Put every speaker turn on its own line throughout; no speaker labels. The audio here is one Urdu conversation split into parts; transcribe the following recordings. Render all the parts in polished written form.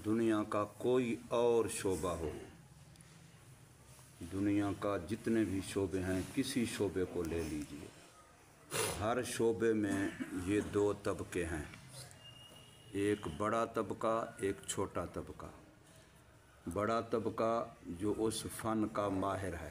دنیا کا کوئی اور شعبہ ہو، دنیا کا جتنے بھی شعبے ہیں کسی شعبے کو لے لیجئے، ہر شعبے میں یہ دو طبقے ہیں، ایک بڑا طبقہ ایک چھوٹا طبقہ۔ بڑا طبقہ جو اس فن کا ماہر ہے،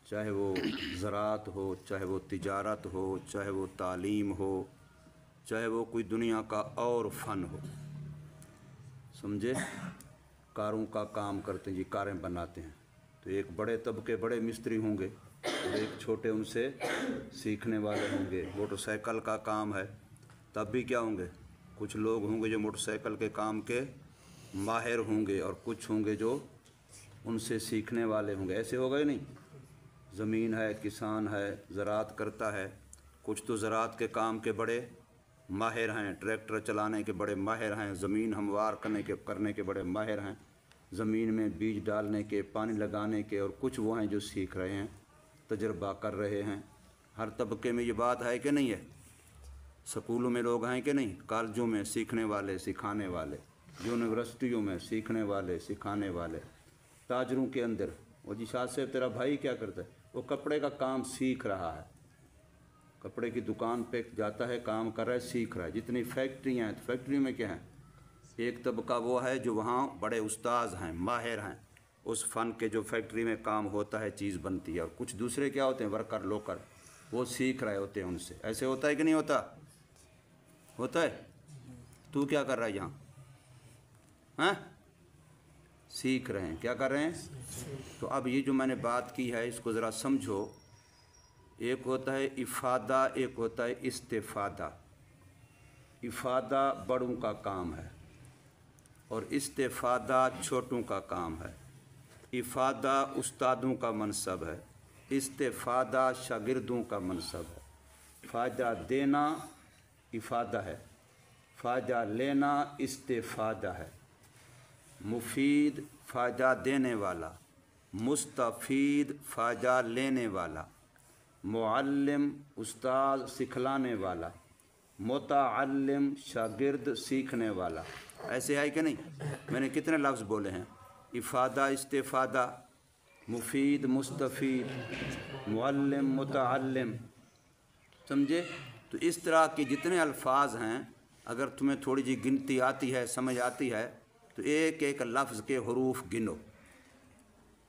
چاہے وہ زراعت ہو، چاہے وہ تجارت ہو، چاہے وہ تعلیم ہو، چاہے وہ کوئی دنیا کا اور فن ہو، سمجھے؟ کاروں کا کام کرتے ہیں، یہ کاریں بناتے ہیں، تو ایک بڑے طبقے بڑے مستری ہوں گے اور ایک چھوٹے ان سے سیکھنے والے ہوں گے۔ موٹر سائیکل کا کام ہے، تب بھی کیا ہوں گے؟ کچھ لوگ ہوں گے جو موٹر سائیکل کے کام کے ماہر ہوں گے اور کچھ ہوں گے جو ان سے سیکھنے والے ہوں گے۔ ایسے ہوگا ہی نہیں؟ زمین ہے، کسان ہے، زراعت کرتا ہے، کچھ تو زراعت کے کام کے بڑے ماہر ہیں، ٹریکٹر چلانے کے بڑے ماہر ہیں، زمین ہموار کرنے کے بڑے ماہر ہیں، زمین میں بیج ڈالنے کے، پانی لگانے کے، اور کچھ وہ ہیں جو سیکھ رہے ہیں، تجربہ کر رہے ہیں۔ ہر طبقے میں یہ بات ہے کہ نہیں ہے؟ سکولوں میں لوگ ہیں کہ نہیں؟ کالجوں میں سیکھنے والے سکھانے والے، یونیورسٹیوں میں سیکھنے والے سکھانے والے، تاجروں کے اندر وہ جی شاہ صاحب تیرا بھائی کیا کرتا ہے؟ وہ کپڑے کا کام سیکھ رہا ہے، کپڑے کی دکان پہ جاتا ہے، کام کر رہا ہے، سیکھ رہا ہے۔ جتنی فیکٹریاں ہیں، فیکٹری میں کیا ہیں؟ ایک طبقہ وہ ہے جو وہاں بڑے استاذ ہیں، ماہر ہیں، اس فن کے جو فیکٹری میں کام ہوتا ہے، چیز بنتی ہے، اور کچھ دوسرے کیا ہوتے ہیں؟ ورکر لوکر، وہ سیکھ رہے ہوتے ہیں ان سے۔ ایسے ہوتا ہے کہ نہیں ہوتا؟ ہوتا ہے؟ تو کیا کر رہا ہے یہاں؟ ہاں، سیکھ رہے ہیں۔ کیا کر رہے ہیں؟ تو اب یہ جو میں نے بات کی ہے اس کو ذرا سمجھو۔ ایک ہوتا ہے افادہ، ایک ہوتا ہے استفادہ۔ افادہ بڑوں کا کام ہے اور استفادہ چھوٹوں کا کام ہے۔ افادہ استادوں کا منصب ہے، استفادہ شاگردوں کا منصب ہے۔ فائدہ دینا افادہ ہے، فائدہ لینا استفادہ ہے۔ مفید فائدہ دینے والا، مستفید فائدہ لینے والا، معلم استاد سکھلانے والا، متعلم شاگرد سیکھنے والا۔ ایسے ہے کہ نہیں؟ میں نے کتنے لفظ بولے ہیں؟ افادہ استفادہ، مفید مستفید، معلم متعلم، سمجھے؟ تو اس طرح کے جتنے الفاظ ہیں، اگر تمہیں تھوڑی جی گنتی آتی ہے، سمجھ آتی ہے، تو ایک ایک لفظ کے حروف گنو۔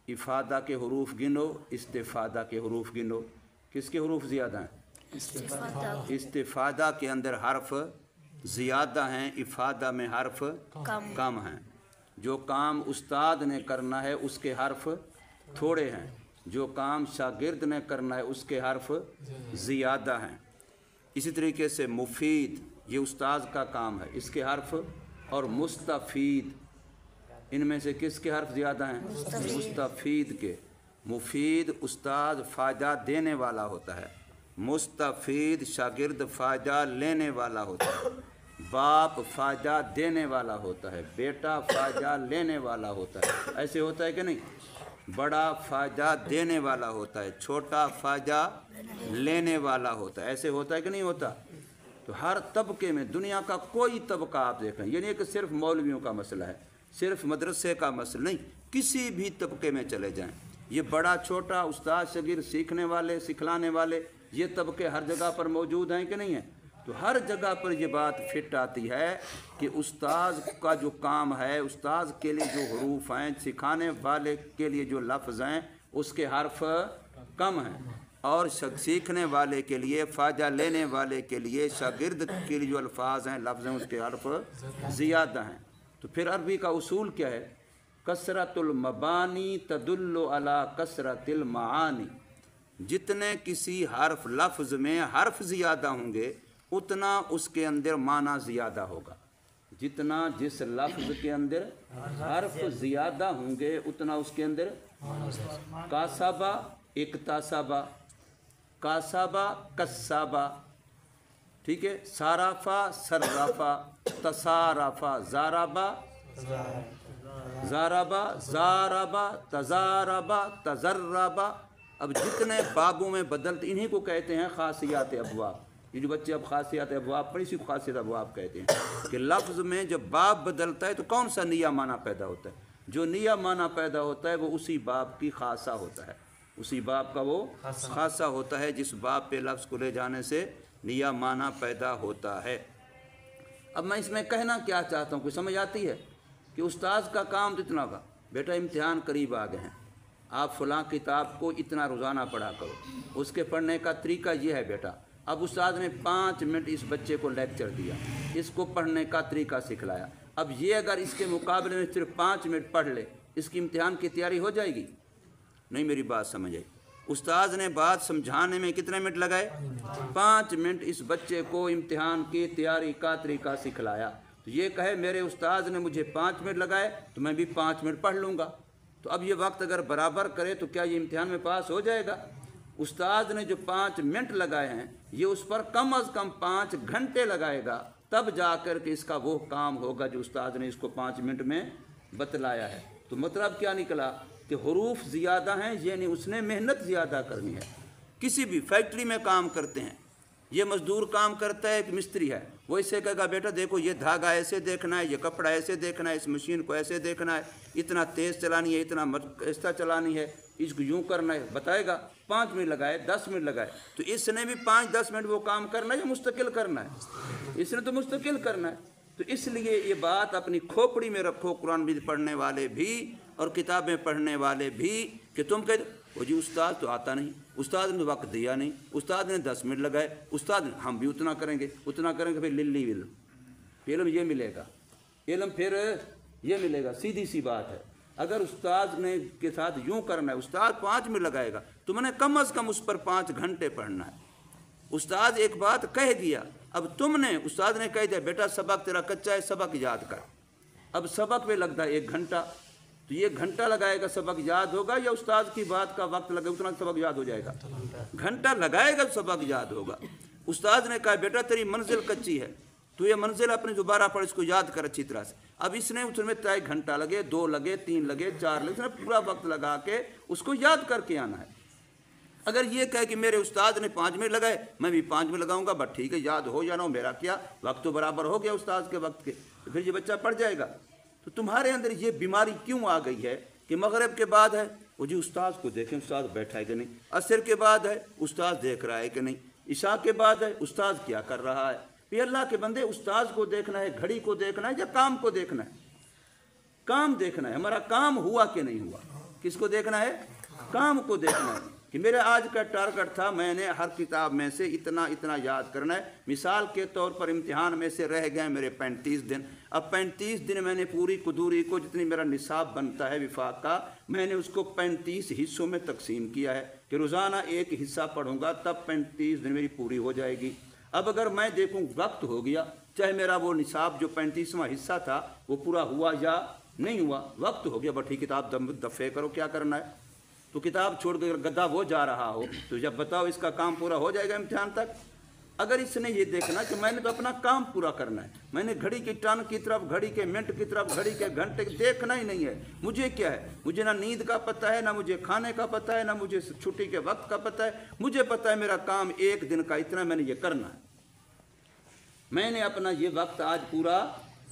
افادہ کے حروف گنو، استفادہ کے حروف گنو۔ کس کے حروف زیادہ ہیں؟ استفادہ کے اندر حرف زیادہ ہیں، افادہ میں حرف کم ہیں۔ جو کام استاد نے کرنا ہے اس کے حرف تھوڑے ہیں، جو کام شاگرد نے کرنا ہے اس کے حرف زیادہ ہیں۔ اسی طریقے سے مفید یہ استاذ کا کام ہے، اس کے حرف، اور مستفید ان میں سے کس کے حرف زیادہ ہیں؟ مستفید کے۔ مفید استاد فائدہ دینے والا ہوتا ہے، مستفید شاگرد فائدہ لینے والا ہوتا ہے، باپ فائدہ دینے والا ہوتا ہے، بیٹا فائدہ لینے والا ہوتا ہے۔ ایسے ہوتا ہے کہ نہیں؟ بڑا فائدہ دینے والا ہوتا ہے، چھوٹا فائدہ لینے والا ہوتا ہے۔ ایسے ہوتا ہے کہ نہیں ہوتا؟ تو ہر طبقے میں دنیا کا کوئی طبقہ آپ دیکھیں، یہ نہیں کہ صرف مولویوں کا مسئلہ ہے، صرف مدرسے کا مسئلہ نہیں، کسی بھی طبقے میں چلے جائیں، یہ بڑا چھوٹا، استاد شاگرد، سیکھنے والے سکھلانے والے، یہ طبقے ہر جگہ پر موجود ہیں کہ نہیں ہیں؟ تو ہر جگہ پر یہ بات فٹ آتی ہے کہ استاذ کا جو کام ہے، استاذ کے لیے جو حروف ہیں، سکھانے والے کے لیے جو لفظ ہیں اس کے حرف کم ہیں، اور سیکھنے والے کے لیے، فائدہ لینے والے کے لیے، شاگرد کے لیے جو الفاظ ہیں، لفظ ہیں، اس کے حرف زیادہ ہیں۔ تو پھر عربی کا اصول کیا ہے؟ کثرت المبانی تدل علی کثرت المعانی۔ جتنے کسی حرف لفظ میں حرف زیادہ ہوں گے اتنا اس کے اندر معنی زیادہ ہوگا۔ جتنا جس لفظ کے اندر حرف زیادہ ہوں گے اتنا اس کے اندر کاسبہ اکتسبہ، کاسبہ کسبہ، ٹھیک ہے، صرفہ صرفہ، تصارفہ زاربہ، زاربہ زاربہ، تزاربہ تزربہ۔ اب جتنے بابوں میں بدلتے، انہی کو کہتے ہیں خاصیات ابواب۔ یہ جو بچے اب خاصیت ہے باپ پر، اسی کو خاصیت اب باپ کہتے ہیں کہ لفظ میں جب باپ بدلتا ہے تو کون سا نیا معنی پیدا ہوتا ہے؟ جو نیا معنی پیدا ہوتا ہے وہ اسی باپ کی خاصہ ہوتا ہے، اسی باپ کا وہ خاصہ ہوتا ہے جس باپ پہ لفظ کو لے جانے سے نیا معنی پیدا ہوتا ہے۔ اب میں اس میں کہنا کیا چاہتا ہوں، کوئی سمجھ آتی ہے کہ استاذ کا کام تو اتنا ہوگا، بیٹا امتحان قریب آ گئے ہیں، آپ فلاں کتاب کو اتنا روزانہ پڑھا کرو، اس کے پڑھنے کا طریقہ یہ ہے بیٹا۔ اب استاد نے 5 منٹ اس بچے کو لیکچر دیا، اس کو پڑھنے کا طریقہ سکھلایا، اب یہ اگر اس کے مقابلے میں صرف 5 منٹ پڑھ لے، اس کی امتحان کی تیاری ہو جائے گی؟ نہیں، میری بات سمجھے۔ استاد نے بات سمجھانے میں کتنے منٹ لگائے؟ 5 منٹ اس بچے کو امتحان کی تیاری کا طریقہ سکھلایا۔ تو یہ کہے میرے استاد نے مجھے 5 منٹ لگائے تو میں بھی 5 منٹ پڑھ لوں گا، تو اب یہ وقت اگر برابر کرے تو کیا یہ امتحان میں پاس ہو جائے گا؟ استاد نے جو 5 منٹ لگائے ہیں یہ اس پر کم از کم 5 گھنٹے لگائے گا، تب جا کر کے اس کا وہ کام ہوگا جو استاد نے اس کو 5 منٹ میں بتلایا ہے۔ تو مطلب کیا نکلا کہ حروف زیادہ ہیں، یعنی اس نے محنت زیادہ کرنی ہے۔ کسی بھی فیکٹری میں کام کرتے ہیں، یہ مزدور کام کرتا ہے، ایک مستری ہے، وہ اسے کہے گا بیٹا دیکھو یہ دھاگا ایسے دیکھنا ہے، یہ کپڑا ایسے دیکھنا ہے، اس مشین کو ایسے دیکھنا ہے، اتنا تیز چلانی ہے، اتنا ایسا چلانی ہے، اس کو یوں کرنا ہے، بتائے گا۔ 5 منٹ لگائے، 10 منٹ لگائے، تو اس نے بھی 5-10 منٹ وہ کام کرنا ہے یا مستقل کرنا ہے؟ اس نے تو مستقل کرنا ہے۔ تو اس لیے یہ بات اپنی کھوپڑی میں رکھو، قرآن بھی پڑھنے والے بھی اور کتابیں پڑھنے والے بھی، کہ تم کہتے وہ جی استاد تو آتا نہیں، استاد نے وقت دیا نہیں، استاد نے 10 منٹ لگائے، استاد نے ہم بھی اتنا کریں گے پھر للی علم، علم یہ ملے گا، علم پھر یہ ملے گا۔ سیدھی سی بات ہے، اگر استاد نے کے ساتھ یوں کرنا ہے، استاد 5 منٹ لگائے گا تو میں نے کم از کم اس پر 5 گھنٹے پڑھنا ہے۔ استاد ایک بات کہہ دیا، اب تم نے استاد نے کہہ دیا بیٹا سبق تیرا کچا ہے، سبق یاد کر، اب سبق پہ لگتا ہے 1 گھنٹہ، تو یہ گھنٹہ لگائے گا سبق یاد ہوگا یا استاد کی بات کا وقت لگے اتنا سبق یاد ہو جائے گا؟ گھنٹہ لگائے گا سبق یاد ہوگا۔ استاد نے کہا بیٹا تیری منزل کچی ہے، تو یہ منزل اپنے دوبارہ پڑھ، اس کو یاد کر اچھی طرح سے۔ اب اس نے میں 1 گھنٹہ لگے، 2 لگے، 3 لگے، 4 لگے، اس نے پورا وقت لگا کے اس کو یاد کر کے آنا ہے۔ اگر یہ کہے کہ میرے استاد نے 5 منٹ لگائے میں بھی 5 منٹ لگاؤں گا، بس ٹھیک ہے، یاد ہو یا نہ ہو میرا کیا، وقت تو برابر ہو گیا استاد کے وقت کے، تو پھر یہ بچہ پڑھ جائے گا۔ تو تمہارے اندر یہ بیماری کیوں آ گئی ہے کہ مغرب کے بعد ہے وہ جی استاد کو دیکھیں استاد بیٹھا ہے کہ نہیں، عصر کے بعد ہے استاد دیکھ رہا ہے کہ نہیں، عشاء کے بعد ہے استاد کیا کر رہا ہے؟ پھر اللہ کے بندے استاد کو دیکھنا ہے، گھڑی کو دیکھنا ہے یا کام کو دیکھنا ہے؟ کام دیکھنا ہے، ہمارا کام ہوا کہ نہیں ہوا، کس کو دیکھنا ہے؟ کام کو دیکھنا ہے کہ میرا آج کا ٹارگٹ تھا میں نے ہر کتاب میں سے اتنا یاد کرنا ہے۔ مثال کے طور پر امتحان میں سے رہ گئے میرے 35 دن، اب 35 دن میں نے پوری قدوری کو جتنی میرا نصاب بنتا ہے وفاق کا، میں نے اس کو 35 حصوں میں تقسیم کیا ہے کہ روزانہ 1 حصہ پڑھوں گا، تب 35 دن میری پوری ہو جائے گی۔ اب اگر میں دیکھوں وقت ہو گیا، چاہے میرا وہ نصاب جو 35واں حصہ تھا وہ پورا ہوا یا نہیں ہوا، وقت ہو گیا، بٹھی کتاب دفع کرو، کیا کرنا ہے؟ تو کتاب چھوڑ کر گدھا وہ جا رہا ہو تو جب بتاؤ اس کا کام پورا ہو جائے گا امتحان تک؟ اگر اس نے یہ دیکھنا کہ میں نے تو اپنا کام پورا کرنا ہے، میں نے گھڑی کی ٹن کی طرف، گھڑی کے منٹ کی طرف، گھڑی کے گھنٹے دیکھنا ہی نہیں ہے، مجھے کیا ہے، مجھے نہ نیند کا پتہ ہے، نہ مجھے کھانے کا پتہ ہے، نہ مجھے چھٹی کے وقت کا پتہ ہے، مجھے پتہ ہے میرا کام 1 دن کا اتنا میں نے یہ کرنا ہے، میں نے اپنا یہ وقت آج پورا۔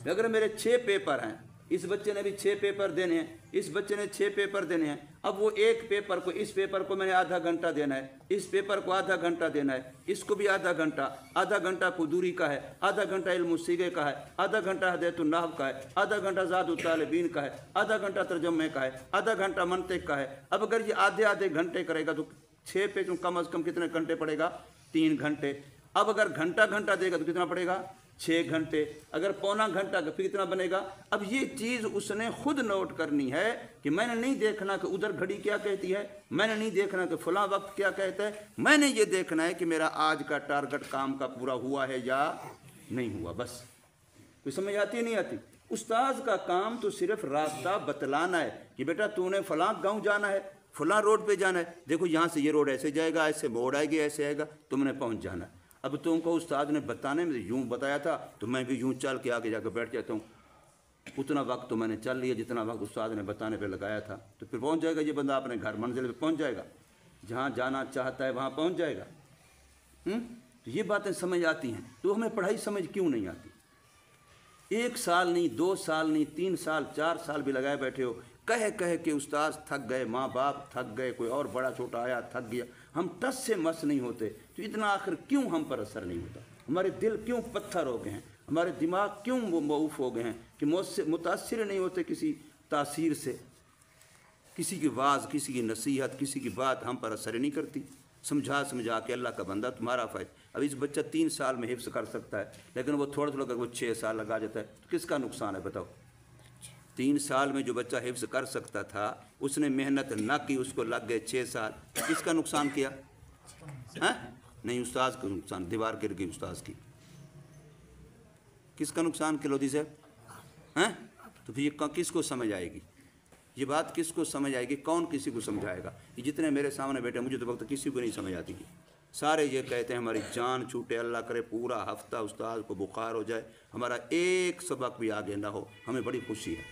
اگر میرے 6 پیپر ہیں، اس بچے نے بھی 6 پیپر دینے ہیں، اس بچے نے 6 پیپر دینے ہیں، اب وہ ایک پیپر کو، اس پیپر کو میں نے آدھا گھنٹہ دینا ہے، اس پیپر کو آدھا گھنٹہ دینا ہے، اس کو بھی آدھا گھنٹہ قدوری کا ہے، آدھا گھنٹہ علم الصیغہ کا ہے، آدھا گھنٹہ ہدایت النحو کا ہے، آدھا گھنٹہ زاد الطالبین کا ہے، آدھا گھنٹہ ترجمے کا ہے، آدھا گھنٹہ منطق کا ہے۔ اب اگر یہ آدھے گھنٹے کرے گا تو 6 پہ کم از کم کتنے گھنٹے پڑے گا؟ 3 گھنٹے۔ اب اگر گھنٹہ دے گا تو کتنا پڑے گا؟ 6 گھنٹے۔ اگر پونا گھنٹہ کا پھر کتنا بنے گا؟ اب یہ چیز اس نے خود نوٹ کرنی ہے کہ میں نے نہیں دیکھنا کہ ادھر گھڑی کیا کہتی ہے، میں نے نہیں دیکھنا کہ فلاں وقت کیا کہتا ہے، میں نے یہ دیکھنا ہے کہ میرا آج کا ٹارگٹ کام کا پورا ہوا ہے یا نہیں ہوا، بس۔ کوئی سمجھ آتی نہیں آتی؟ استاذ کا کام تو صرف راستہ بتلانا ہے کہ بیٹا تو نے فلاں گاؤں جانا ہے، فلاں روڈ پہ جانا ہے، دیکھو یہاں سے یہ روڈ ایسے جائے گا، ایسے موڑ آئے گی، ایسے آئے گا، تم نے پہنچ جانا ہے۔ اب تم کو استاد نے بتانے میں یوں بتایا تھا تو میں بھی یوں چل کے آگے جا کے بیٹھ جاتا ہوں، اتنا وقت تو میں نے چل لیا جتنا وقت استاد نے بتانے پہ لگایا تھا، تو پھر پہنچ جائے گا یہ بندہ اپنے گھر منزل پہ پہنچ جائے گا، جہاں جانا چاہتا ہے وہاں پہنچ جائے گا۔ تو یہ باتیں سمجھ آتی ہیں، تو ہمیں پڑھائی سمجھ کیوں نہیں آتی؟ 1 سال نہیں، 2 سال نہیں، 3 سال 4 سال بھی لگائے بیٹھے ہو، کہہ کے استاد تھک گئے، ماں باپ تھک گئے، کوئی اور بڑا چھوٹا آیا تھک گیا، ہم ٹس سے مس نہیں ہوتے، تو اتنا آخر کیوں ہم پر اثر نہیں ہوتا؟ ہمارے دل کیوں پتھر ہو گئے ہیں؟ ہمارے دماغ کیوں موقوف ہو گئے ہیں کہ متاثر نہیں ہوتے کسی تاثیر سے؟ کسی کی واز، کسی کی نصیحت، کسی کی بات ہم پر اثر نہیں کرتی۔ سمجھا کے اللہ کا بندہ تمہارا فائدہ۔ اب اس بچہ 3 سال میں حفظ کر سکتا ہے، لیکن وہ تھوڑا کر وہ 6 سال لگا جاتا ہے، تو کس کا نقصان ہے بتاؤ؟ 3 سال میں جو بچہ حفظ کر سکتا تھا، اس نے محنت نہ کی، اس کو لگ گئے 6 سال، کس کا نقصان کیا؟ نہیں، استاذ کا نقصان، دیوار گر گئی استاذ کی۔ کس کا نقصان کلودی صاحب؟ تو پھر یہ کس کو سمجھ آئے گی؟ یہ بات کس کو سمجھ آئے گی؟ کون کسی کو سمجھائے گا؟ یہ جتنے میرے سامنے بیٹھے مجھے تو وقت کسی کو نہیں سمجھ آتی ہے۔ سارے یہ کہتے ہیں ہماری جان چھوٹے، اللہ کرے پورا ہفتہ استاد کو بخار ہو جائے، ہمارا ایک سبق بھی آگے نہ ہو، ہمیں بڑی خوشی ہے۔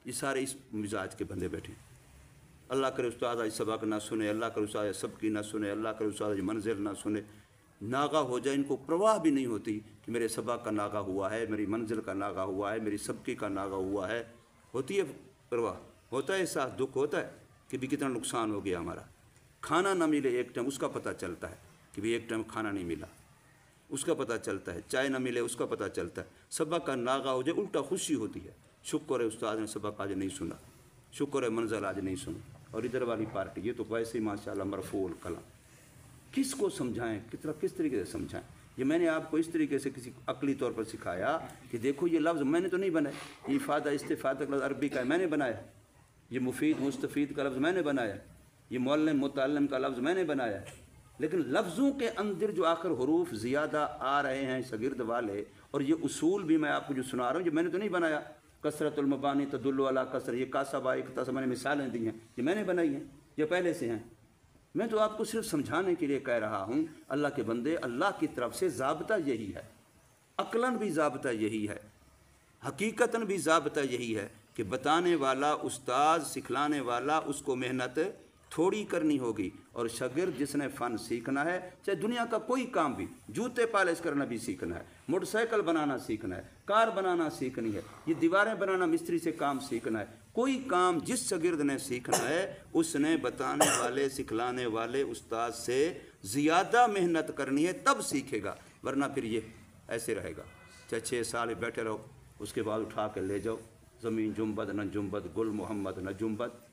یہ سارے اس مزاج کے بندے بیٹھے ہیں۔ اللہ کرے استاد آج سبق نہ سنے، اللہ کرے استاد سب کی نہ سنے، اللہ کرے استاد آج منزل نہ سنے، ناغہ ہو جائے، ان کو پرواہ بھی نہیں ہوتی کہ میرے سبق کا ناغہ ہوا ہے، میری منزل کا ناغہ ہوا ہے، میری سبقی کا ناغہ ہوا ہے۔ ہوتی ہے پرواہ، ہوتا ہے احساس، دکھ ہوتا ہے کہ بھی کتنا نقصان ہو گیا ہمارا۔ کھانا نہ ملے ایک ٹائم، اس کا پتہ چلتا ہے کہ بھی ایک ٹائم کھانا نہیں ملا، اس کا پتہ چلتا ہے۔ چائے نہ ملے، اس کا پتہ چلتا ہے۔ سبق کا ناغہ ہو جائے، الٹا خوشی ہوتی ہے، شکر ہے استاد نے سبق آج نہیں سنا، شکر ہے منزل آج نہیں سنا۔ اور ادھر والی پارٹی یہ تو ویسے ہی ماشاءاللہ مرفوع القلم۔ کس کو سمجھائیں، کس طریقے سے سمجھائیں؟ یہ میں نے آپ کو اس طریقے سے کسی عقلی طور پر سکھایا کہ دیکھو یہ لفظ میں نے تو نہیں بنایا، یہ افادہ استفادہ کا لفظ عربی کا ہے، میں نے بنایا، یہ مفید مستفید کا لفظ میں نے بنایا، یہ معلم متعلم کا لفظ میں نے بنایا، لیکن لفظوں کے اندر جو آخر حروف زیادہ آ رہے ہیں شاگرد والے، اور یہ اصول بھی میں آپ کو جو سنا رہا ہوں، یہ میں نے تو نہیں بنایا۔ کثرت المبانی تدل علی کثر، یہ کاسبہ ایک میں نے مثالیں دی ہیں، یہ میں نے بنائی ہیں، یہ پہلے سے ہیں۔ میں تو آپ کو صرف سمجھانے کے لیے کہہ رہا ہوں، اللہ کے بندے، اللہ کی طرف سے ضابطہ یہی ہے، عقلاً بھی ضابطہ یہی ہے، حقیقتاً بھی ضابطہ یہی ہے کہ بتانے والا استاد، سکھلانے والا، اس کو محنت تھوڑی کرنی ہوگی، اور شاگرد جس نے فن سیکھنا ہے، چاہے دنیا کا کوئی کام بھی، جوتے پالش کرنا بھی سیکھنا ہے، موٹر سائیکل بنانا سیکھنا ہے، کار بنانا سیکھنی ہے، یہ دیواریں بنانا مستری سے کام سیکھنا ہے، کوئی کام جس شاگرد نے سیکھنا ہے، اس نے بتانے والے، سکھلانے والے استاد سے زیادہ محنت کرنی ہے، تب سیکھے گا، ورنہ پھر یہ ایسے رہے گا، چاہے 6 سال بیٹھے رہو، اس کے بعد اٹھا کے لے جاؤ، زمین جنبد نہ جنبد، گل محمد نہ جنبد۔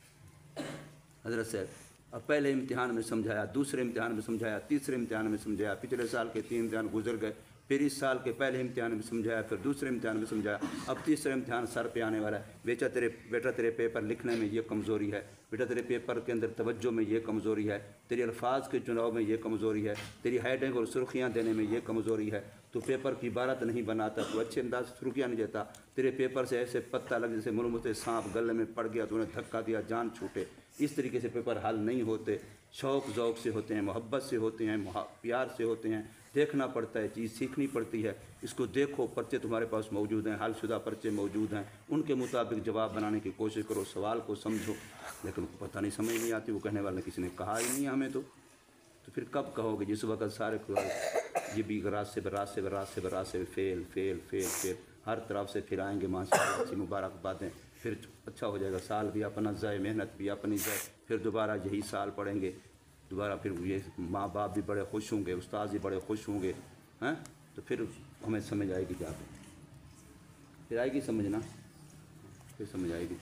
حضرت صاحب اب پہلے امتحان میں سمجھایا، دوسرے امتحان میں سمجھایا، تیسرے امتحان میں سمجھایا، پچھلے سال کے 3 امتحان گزر گئے، پھر اس سال کے پہلے امتحان میں سمجھایا، پھر دوسرے امتحان میں سمجھایا، اب تیسرے امتحان سر پہ آنے والا ہے۔ بیٹا تیرے پیپر لکھنے میں یہ کمزوری ہے، بیٹا تیرے پیپر کے اندر توجہ میں یہ کمزوری ہے، تیرے الفاظ کے چناؤ میں یہ کمزوری ہے، تیری ہیڈنگ اور سرخیاں دینے میں یہ کمزوری ہے، تو پیپر کی عبارت نہیں بناتا، تو اچھے انداز سے سرخیاں نہیں دیتا، تیرے پیپر سے ایسے پتہ لگ جیسے معلوم سے سانپ گلے میں پڑ گیا، تو انہیں دھکا دیا جان چھوٹے، اس طریقے سے پیپر حل نہیں ہوتے۔ شوق ذوق سے ہوتے ہیں، محبت سے ہوتے ہیں، پیار سے ہوتے ہیں، دیکھنا پڑتا ہے، چیز سیکھنی پڑتی ہے، اس کو دیکھو، پرچے تمہارے پاس موجود ہیں، حل شدہ پرچے موجود ہیں، ان کے مطابق جواب بنانے کی کوشش کرو، سوال کو سمجھو، لیکن پتہ نہیں، سمجھ نہیں آتی، وہ کہنے والے کسی نے کہا ہی نہیں ہمیں، تو پھر کب کہو گے؟ جس وقت سارے یہ بھی راستے فیل ہر طرف سے پھر آئیں گے، ماشاءاللہ اچھی مبارکبادیں، پھر اچھا ہو جائے گا، سال بھی اپنا ضائع، محنت بھی اپنی ضائع، پھر دوبارہ یہی سال پڑھیں گے، دوبارہ پھر یہ ماں باپ بھی بڑے خوش ہوں گے، استاد بھی بڑے خوش ہوں گے، تو پھر ہمیں سمجھ آئے گی، کیا پھر آئے گی سمجھنا، پھر سمجھ آئے گی۔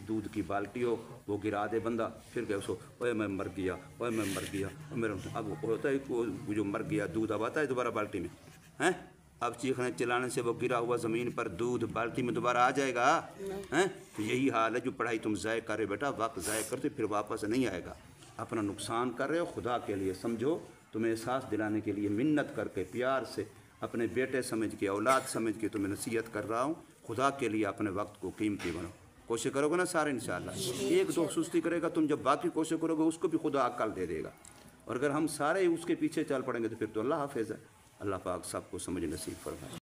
دودھ کی بالٹی ہو، وہ گرا دے بندہ، پھر کہ اس کو اوے میں مر گیا، اوے میں مر گیا، میرا اب ہوتا ہے کہ جو مر گیا دودھ اب آتا ہے دوبارہ بالٹی میں، اب چیخنے چلانے سے وہ گرا ہوا زمین پر دودھ بالٹی میں دوبارہ آ جائے گا؟ تو یہی حال ہے، جو پڑھائی تم ضائع کر رہے بیٹا، وقت ضائع کرتے پھر واپس نہیں آئے گا، اپنا نقصان کر رہے ہو، خدا کے لیے سمجھو، تمہیں احساس دلانے کے لیے منت کر کے، پیار سے، اپنے بیٹے سمجھ کے، اولاد سمجھ کے تمہیں نصیحت کر رہا ہوں، خدا کے لیے اپنے وقت کو قیمتی بناؤ، کوشش کرو گے نا سارے انشاءاللہ، ایک دو سستی کرے گا، تم جب باقی کوشش کرو گے اس کو بھی خدا عقل دے دے گا، اور اگر ہم سارے اس کے پیچھے چل پڑیں گے تو پھر تو اللہ حافظ ہے، اللہ پاک سب کو سمجھ نصیب فرمائے۔